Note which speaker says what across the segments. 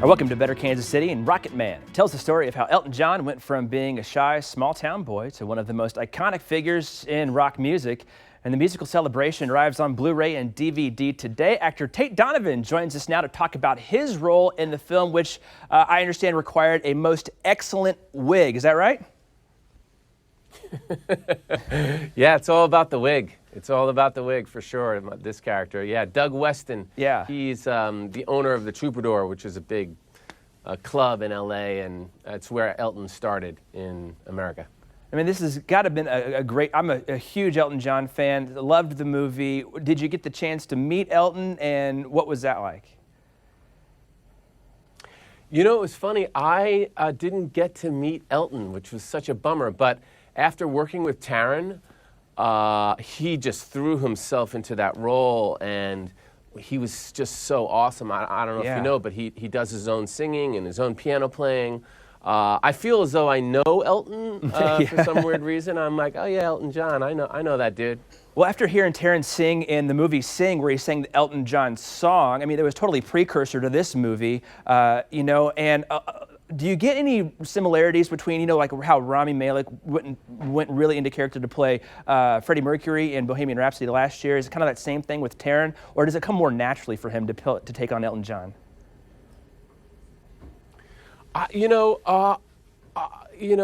Speaker 1: Welcome to Better Kansas City, and Rocketman tells the story of how Elton John went from being a shy, small-town boy to one of the most iconic figures in rock music. And the musical celebration arrives on Blu-ray and DVD today. Actor Tate Donovan joins us now to talk about his role in the film, which I understand required a most excellent wig. Is that right?
Speaker 2: Yeah, it's all about the wig. It's all about the wig for sure. This character, yeah, Doug Weston.
Speaker 1: Yeah,
Speaker 2: he's the owner of the Troubadour, which is a big club in LA, and it's where Elton started in America.
Speaker 1: I mean, this has got to have been a great. I'm a huge Elton John fan. Loved the movie. Did you get the chance to meet Elton, and what was that like?
Speaker 2: You know, it was funny. I didn't get to meet Elton, which was such a bummer. But after working with Taron, he just threw himself into that role, and he was just so awesome. I don't know if you know, but he does his own singing and his own piano playing. I feel as though I know Elton for some weird reason. I'm like, oh yeah, Elton John. I know that dude.
Speaker 1: Well, after hearing Taron sing in the movie Sing, where he sang the Elton John song, I mean, it was totally precursor to this movie, you know, and do you get any similarities between, you know, like how Rami Malek went really into character to play Freddie Mercury in Bohemian Rhapsody last year? Is it kind of that same thing with Taron, or does it come more naturally for him to take on Elton John?
Speaker 2: You know,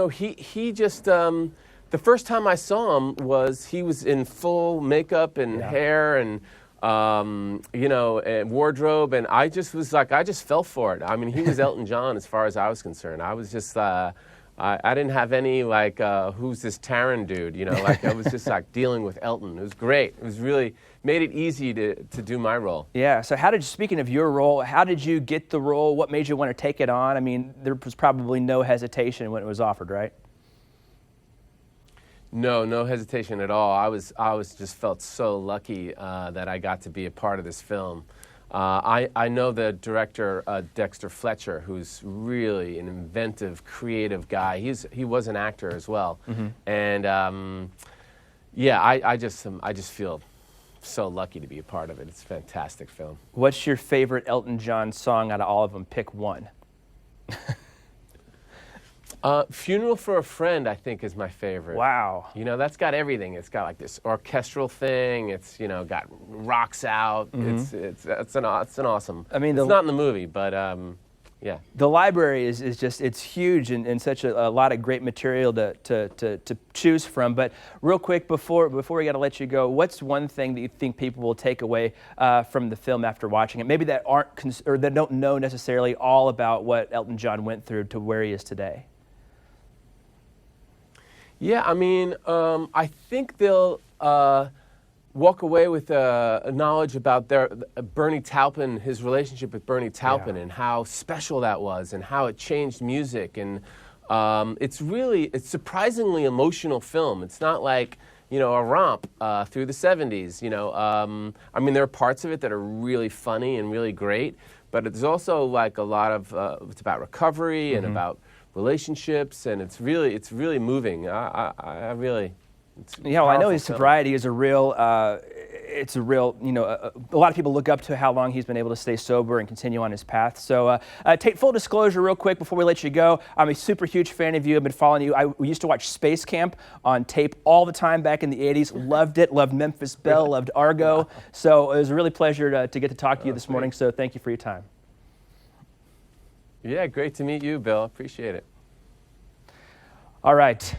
Speaker 2: he just, the first time I saw him he was in full makeup and hair and, you know, and wardrobe, and I just was like, I just fell for it. I mean, he was Elton John as far as I was concerned. I was just, I didn't have any, like, who's this Taron dude, you know, like, I was just, like, dealing with Elton. It was great. It was really, made it easy to do my role.
Speaker 1: Yeah, so speaking of your role, how did you get the role? What made you want to take it on? I mean, there was probably no hesitation when it was offered, right?
Speaker 2: No hesitation at all. I was just felt so lucky that I got to be a part of this film. I know the director, Dexter Fletcher, who's really an inventive, creative guy. He was an actor as well. Mm-hmm. And yeah, I just feel so lucky to be a part of it. It's a fantastic film.
Speaker 1: What's your favorite Elton John song out of all of them? Pick one.
Speaker 2: Funeral for a Friend, I think, is my favorite.
Speaker 1: Wow.
Speaker 2: You know, that's got everything. It's got like this orchestral thing. It's, you know, got rocks out. Mm-hmm. It's an awesome. I mean, it's not in the movie, but yeah.
Speaker 1: The library is just, it's huge and such a lot of great material to choose from. But real quick, before we got to let you go, what's one thing that you think people will take away from the film after watching it? Maybe that or that don't know necessarily all about what Elton John went through to where he is today.
Speaker 2: Yeah, I mean, I think they'll walk away with a knowledge about Bernie Taupin, his relationship with Bernie Taupin, and how special that was, and how it changed music. And it's surprisingly emotional film. It's not like, you know, a romp through the 70s. You know, I mean, there are parts of it that are really funny and really great, but there's also like a lot of it's about recovery and about relationships, and it's really moving. I really.
Speaker 1: Yeah, well, I know his sobriety is a real, you know, a lot of people look up to how long he's been able to stay sober and continue on his path. So, Tate, full disclosure real quick before we let you go, I'm a super huge fan of you. I've been following you. We used to watch Space Camp on tape all the time back in the 80s. Loved it. Loved Memphis Belle. Loved Argo. So it was a really pleasure to get to talk to you this morning. So thank you for your time.
Speaker 2: Yeah, great to meet you, Bill. Appreciate it.
Speaker 1: All right.